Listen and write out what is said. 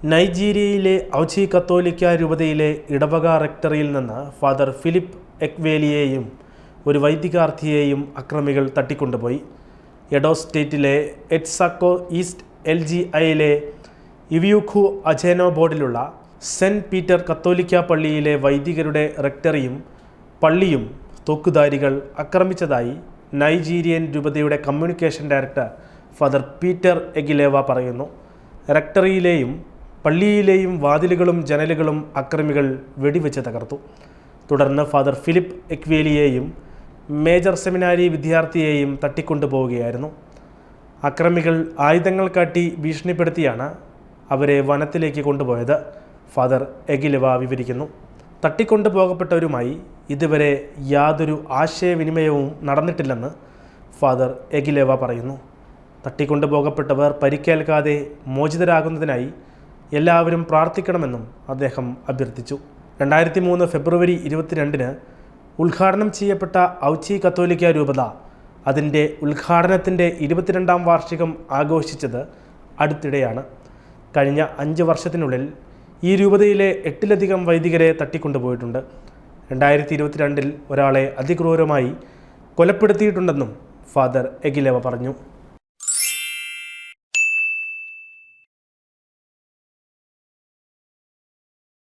നൈജീരിയയിലെ ഔച്ചി കത്തോലിക്ക രൂപതയിലെ ഇടവക റെക്ടറിയിൽ നിന്ന് ഫാദർ ഫിലിപ്പ് എക്വേലിയെയും ഒരു വൈദികാർത്ഥിയെയും അക്രമികൾ തട്ടിക്കൊണ്ടുപോയി. എഡോ സ്റ്റേറ്റിലെ എറ്റ്സാക്കോ ഈസ്റ്റ് LGIയിലെ ഇവിയുഖു അജേനോ ബോർഡിലുള്ള സെൻറ്റ് പീറ്റർ കത്തോലിക്ക പള്ളിയിലെ വൈദികരുടെ റെക്ടറിയും പള്ളിയും തോക്കുധാരികൾ ആക്രമിച്ചതായി നൈജീരിയൻ രൂപതയുടെ കമ്മ്യൂണിക്കേഷൻ ഡയറക്ടർ ഫാദർ പീറ്റർ എഗിലേവ പറയുന്നു. റെക്ടറിയിലെയും പള്ളിയിലെയും വാതിലുകളും ജനലുകളും അക്രമികൾ വെടിവെച്ച് തകർത്തു. തുടർന്ന് ഫാദർ ഫിലിപ്പ് എക്വേലിയെയും മേജർ സെമിനാരി വിദ്യാർത്ഥിയെയും തട്ടിക്കൊണ്ടുപോവുകയായിരുന്നു. അക്രമികൾ ആയുധങ്ങൾ കാട്ടി ഭീഷണിപ്പെടുത്തിയാണ് അവരെ വനത്തിലേക്ക് കൊണ്ടുപോയത്. ഫാദർ എഗിലേവ വിവരിക്കുന്നു. തട്ടിക്കൊണ്ടുപോകപ്പെട്ടവരുമായി ഇതുവരെ യാതൊരു ആശയവിനിമയവും നടന്നിട്ടില്ലെന്ന് ഫാദർ എഗിലേവ പറയുന്നു. തട്ടിക്കൊണ്ടുപോകപ്പെട്ടവർ പരിക്കേൽക്കാതെ മോചിതരാകുന്നതിനായി എല്ലാവരും പ്രാർത്ഥിക്കണമെന്നും അദ്ദേഹം അഭ്യർത്ഥിച്ചു. 2003 ഫെബ്രുവരി 22 ഉദ്ഘാടനം ചെയ്യപ്പെട്ട ഔച്ചി കത്തോലിക്ക രൂപത അതിൻ്റെ ഉദ്ഘാടനത്തിൻ്റെ 22ാം വാർഷികം ആഘോഷിച്ചത് അടുത്തിടെയാണ്. കഴിഞ്ഞ 5 വർഷത്തിനുള്ളിൽ ഈ രൂപതയിലെ 8ലധികം വൈദികരെ തട്ടിക്കൊണ്ടുപോയിട്ടുണ്ട്. 2022 ഒരാളെ അതിക്രൂരമായി കൊലപ്പെടുത്തിയിട്ടുണ്ടെന്നും ഫാദർ എഗിലേവ പറഞ്ഞു.